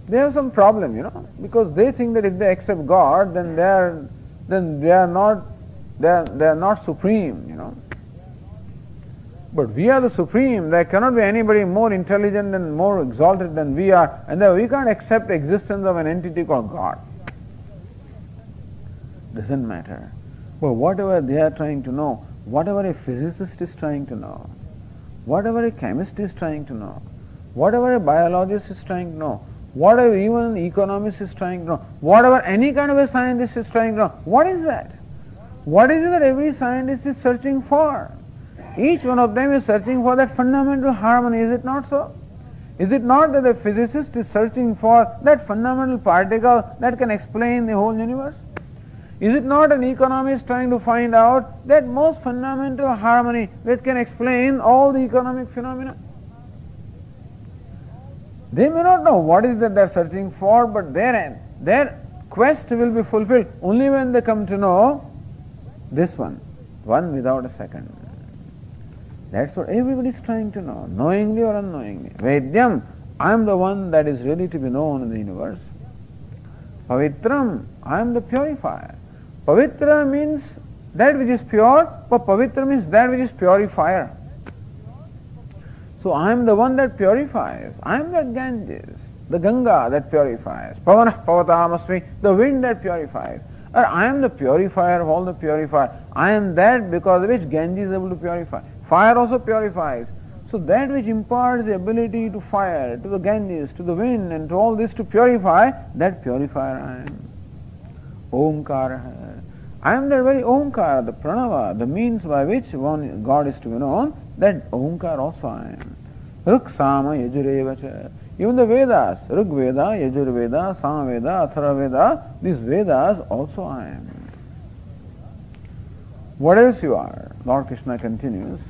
they have some problem, because they think that if they accept God, then they are not supreme, But we are the supreme. There cannot be anybody more intelligent and more exalted than we are, and we can't accept existence of an entity called God. Doesn't matter. But whatever they are trying to know, whatever a physicist is trying to know, whatever a chemist is trying to know, whatever a biologist is trying to know, whatever even an economist is trying to know, whatever any kind of a scientist is trying to know, what is that? What is it that every scientist is searching for? Each one of them is searching for that fundamental harmony, is it not so? Is it not that the physicist is searching for that fundamental particle that can explain the whole universe? Is it not an economist trying to find out that most fundamental harmony which can explain all the economic phenomena? They may not know what is that they are searching for, but their quest will be fulfilled only when they come to know this one without a second. That's what everybody is trying to know, knowingly or unknowingly. Vedyam, I am the one that is ready to be known in the universe. Pavitram, I am the purifier. Pavitra means that which is pure, but Pavitra means that which is purifier. So I am the one that purifies. I am that Ganges, the Ganga that purifies. Pavanah pavatamasmi, the wind that purifies. Or I am the purifier of all the purifier. I am that because of which Ganges is able to purify. Fire also purifies. So that which imparts the ability to fire, to the Ganges, to the wind, and to all this to purify, that purifier I am. Omkara. I am that very Omkara, the Pranava, the means by which one God is to be known, that Omkara also I am. Ruk Sama Yajurevacha. Even the Vedas, Rug Veda, Yajur Veda, Sama Veda, Athara Veda, these Vedas also I am. What else you are? Lord Krishna continues.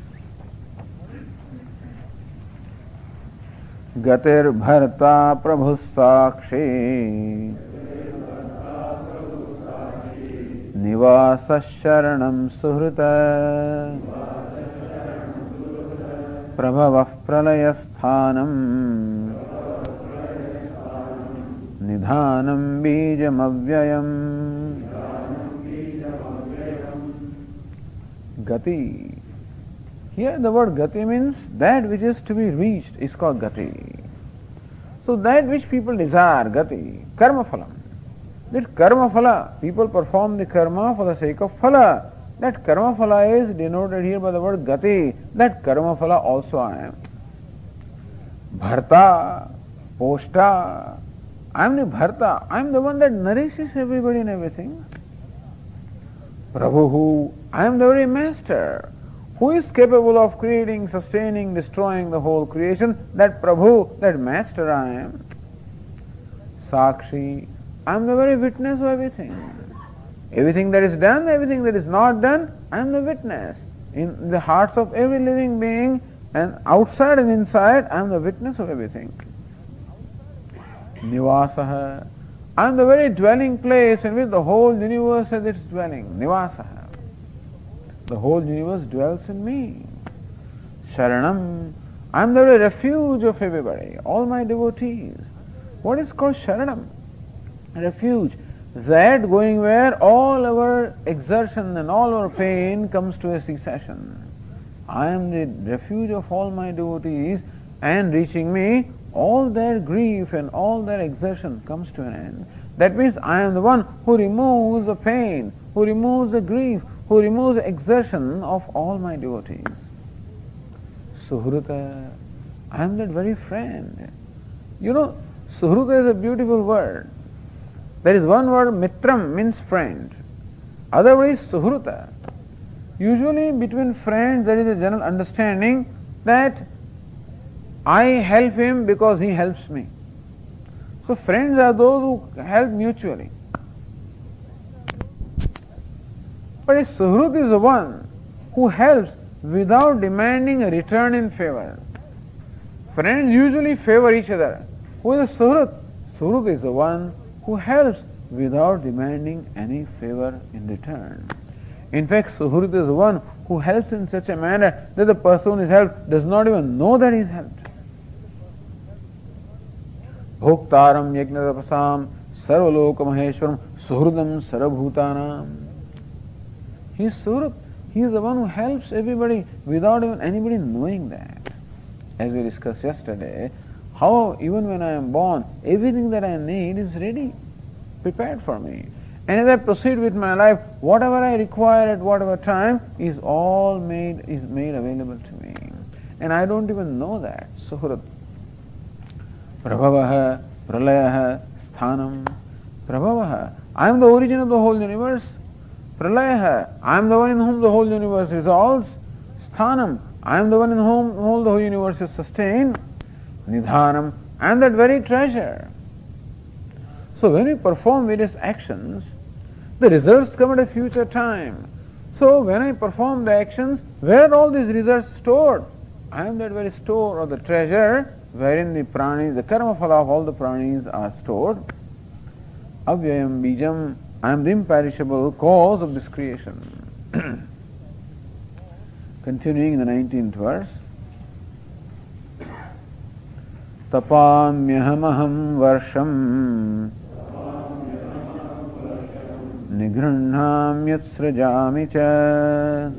Gatir Bharta Prabhu Sakshi Nivasa Sharanam Suhrita Prabhavah Pralayasthanam Nidhanam Bijam Avyayam. Gati. Here the word Gati means that which is to be reached is called Gati. So that which people desire, Gati, Karma Phalam. That Karma Phala, people perform the karma for the sake of Phala. That Karma Phala is denoted here by the word Gati. That Karma Phala also I am. Bharta, Poshta. I am the Bharta. I am the one that nourishes everybody and everything. Prabhu, I am the very master who is capable of creating, sustaining, destroying the whole creation. That Prabhu, that master I am. Sakshi, I am the very witness of everything. Everything that is done, everything that is not done, I am the witness. In the hearts of every living being, and outside and inside, I am the witness of everything. Nivasaha, I am the very dwelling place in which the whole universe has its dwelling. Nivasaha. The whole universe dwells in me. Sharanam, I am the very refuge of everybody, all my devotees. What is called Sharanam? Refuge. That going where all our exertion and all our pain comes to a cessation. I am the refuge of all my devotees, and reaching me, all their grief and all their exertion comes to an end. That means I am the one who removes the pain, who removes the grief, who removes the exertion of all my devotees. Suhruta, I am that very friend. You know, Suhruta is a beautiful word. There is one word, Mitram, means friend. Otherwise, Suhruta. Usually between friends there is a general understanding that I help him because he helps me. So friends are those who help mutually. But a Suhrut is the one who helps without demanding a return in favor. Friends usually favor each other. Who is a Suhrut? Suhrut is the one who helps without demanding any favor in return. In fact, Suhrut is the one who helps in such a manner that the person who is helped does not even know that he is helped. Bhoktaram yajnatapasam sarvaloka maheshwaram suhridam sarvabhutanam. He is Suhrut. He is the one who helps everybody without even anybody knowing that. As we discussed yesterday, how even when I am born, everything that I need is ready, prepared for me. And as I proceed with my life, whatever I require at whatever time is made available to me. And I don't even know that. Suhrat. Prabhavaha, Pralayaha, Sthanam. Prabhavaha, I am the origin of the whole universe. Pralayaha, I am the one in whom the whole universe resolves. Sthanam, I am the one in whom all the whole universe is sustained. Nidhanam, I am that very treasure. So when we perform various actions, the results come at a future time. So when I perform the actions, where are all these results stored? I am that very store or the treasure wherein the pranis, the karma phala of all the pranis are stored. Avyayam bijam, I am the imperishable cause of this creation. Continuing in the 19th verse. Tapamyaham varsham nigruhnam yatsrajami cha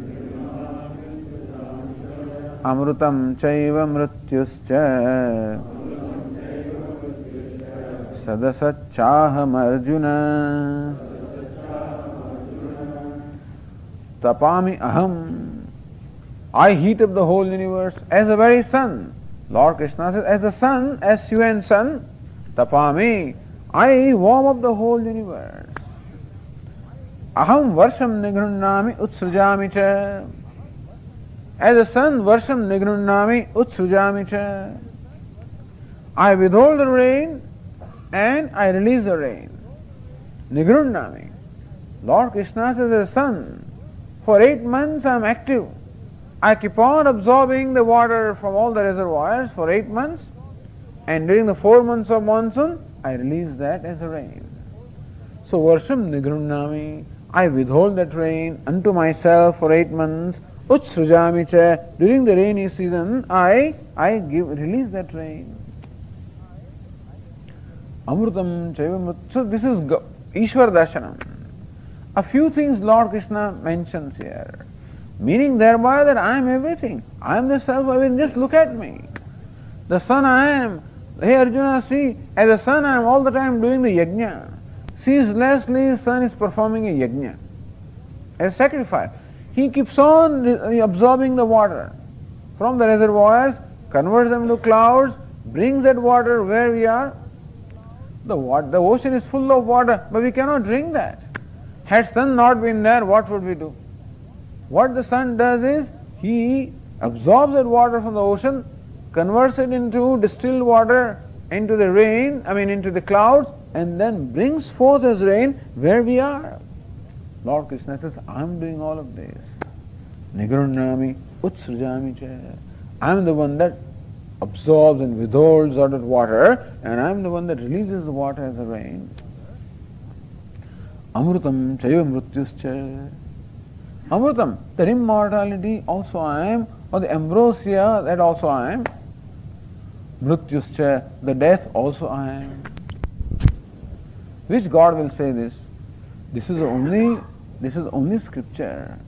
amrutam chaiva mrityuscha sadasachaham arjuna tapami aham. I heat up the whole universe as the very sun. Lord Krishna says, as the sun, as Shiva and sun, tapami, I warm up the whole universe. Aham varsham nigruhnami utsrujami cha. As the sun, varsham nigruhnami utsrujami cha. I withhold the rain and I release the rain. Nigruhnami. Lord Krishna says, as the sun, for 8 months I am active. I keep on absorbing the water from all the reservoirs for 8 months, and during the 4 months of monsoon, I release that as a rain. So varsham nigruhnami, I withhold that rain unto myself for 8 months. Utsrujami cha, during the rainy season, I release that rain. Amrutam chaiva. So this is Ishwar Darshanam. A few things Lord Krishna mentions here. Meaning thereby that I am everything. I am the self of everything. Just look at me. The sun I am. Hey Arjuna, see, as a sun I am all the time doing the yajna. Ceaselessly sun is performing a yajna. As a sacrifice. He keeps on absorbing the water from the reservoirs, converts them to clouds, brings that water where we are. The ocean is full of water, but we cannot drink that. Had sun not been there, what would we do? What the sun does is, he absorbs that water from the ocean, converts it into distilled water, into the rain, into the clouds, and then brings forth as rain where we are. Lord Krishna says, I am doing all of this. Nigruhnami utsrujami cha. I am the one that absorbs and withholds all that water, and I am the one that releases the water as a rain. Amrutam chaiva mrityuscha. Amrutam, the immortality also I am, or the ambrosia, that also I am. Mrityuscha, the death also I am. Which God will say this? This is the only scripture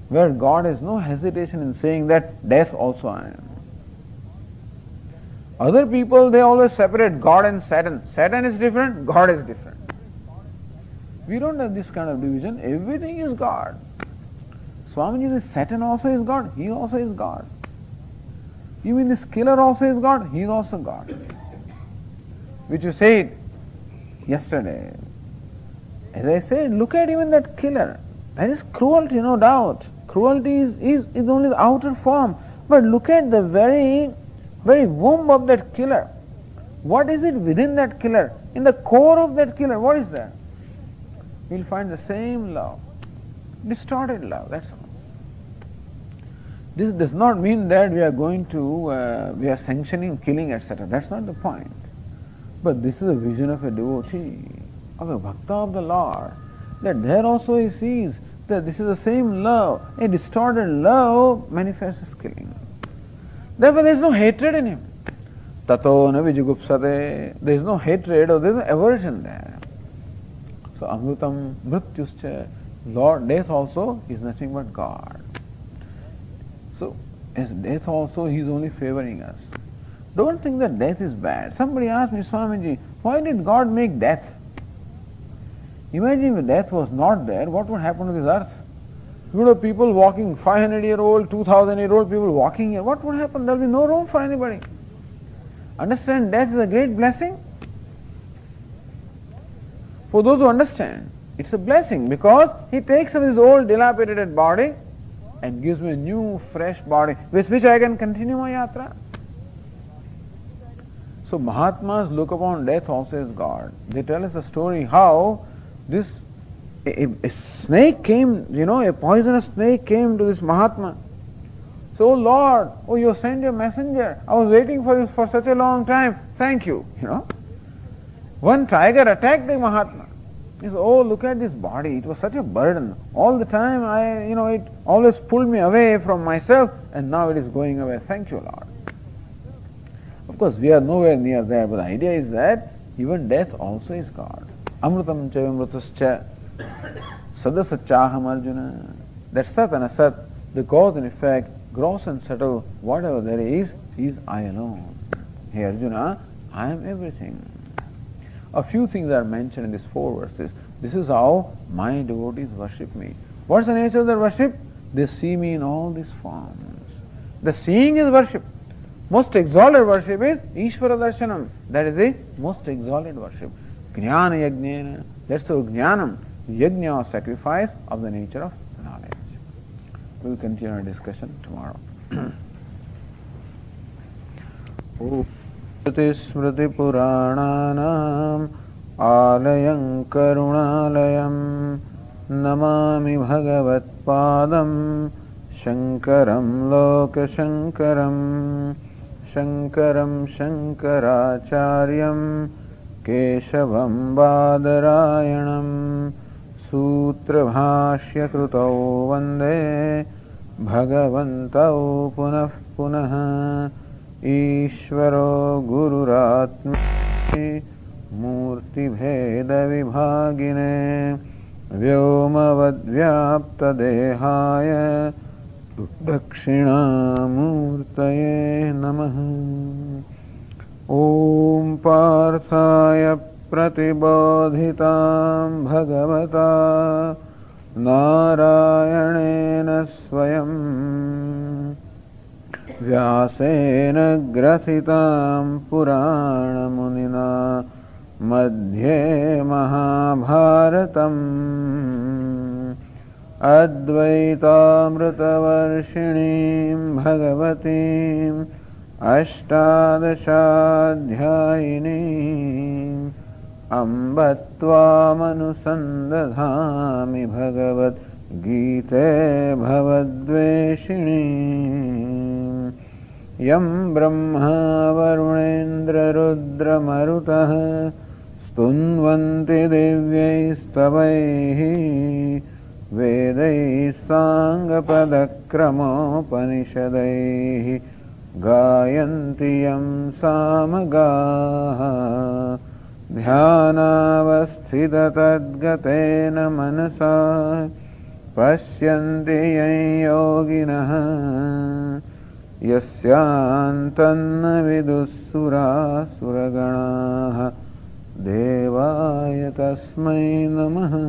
where God has no hesitation in saying that death also I am. Other people, they always separate God and Satan. Satan is different, God is different. We don't have this kind of division. Everything is God. Swamiji says Satan also is God, he also is God. You mean this killer also is God? He is also God. Which you said yesterday. As I said, look at even that killer. That is cruelty, no doubt. Cruelty is only the outer form. But look at the very womb of that killer. What is it within that killer? In the core of that killer, what is there? You will find the same love. Distorted love, that's all. This does not mean that we are sanctioning killing, etc. That's not the point. But this is a vision of a devotee, of a bhakta of the Lord, that there also he sees that this is the same love. A distorted love manifests as killing. Therefore there is no hatred in him. Tato na vijugupsate. There is no hatred or there is no aversion there. So amrutam mrityuscha. Lord, death also is nothing but God. So, as death also, he is only favoring us. Don't think that death is bad. Somebody asked me, Swamiji, why did God make death? Imagine if death was not there, what would happen to this earth? You would have people walking, 500-year-old, 2,000-year-old people walking here. What would happen? There will be no room for anybody. Understand, death is a great blessing. For those who understand, it's a blessing because he takes away his old dilapidated body and gives me a new fresh body with which I can continue my yatra. So Mahatmas look upon death also as God. They tell us a story how a snake came, a poisonous snake came to this Mahatma. So, Lord, you sent your messenger. I was waiting for you for such a long time. Thank you. One tiger attacked the Mahatma. He says, oh, look at this body. It was such a burden. All the time, it always pulled me away from myself, and now it is going away. Thank you, Lord. Of course, we are nowhere near there, but the idea is that even death also is God. Amrutam cha vimrutascha sadasachaham Arjuna. That sat and asat, the cause and effect, gross and subtle, whatever there is I alone. Hey Arjuna, I am everything. A few things are mentioned in these 4 verses. This is how my devotees worship me. What's the nature of their worship? They see me in all these forms. The seeing is worship. Most exalted worship is Ishvara Darshanam. That is the most exalted worship. Jnana Yajnana. That's the Jnanam, Yajna or sacrifice of the nature of knowledge. We will continue our discussion tomorrow. Smriti Purananam Alayam Karunalayam Namami Bhagavat Padam Shankaram Loka Shankaram Shankaram Shankaracharyam Keshavam Badarayanam Sutra Bhashya Krutau Vande Bhagavantau Punah Punah Ishvaro Gururatmi Murti Bheda Vibhagine Vyomavad Vyapta Dehaya Dakshinamurtaye Namaha. Om Parthaya Pratibodhitam Bhagavata Narayanena Swayam Vyasena Grathitam Purana Munina Madhye Mahabharatam Advaitamritavarshinim Bhagavatim Ashtadashadhyayinim Ambatvamanusandathami Bhagavad Gītā Bhavadveshinim Yam Brahma Varunendra Rudra Marutah Stunvanti Divyaistavaihi Vedai Sangapadakramopanishadaihi Gayanti Yam Samagaha Dhyanavasthita Tadgatena Manasa Pashyanti Yoginaha Yasyantanna Vidussura Suraganaha Devaya Tasmai Namaha.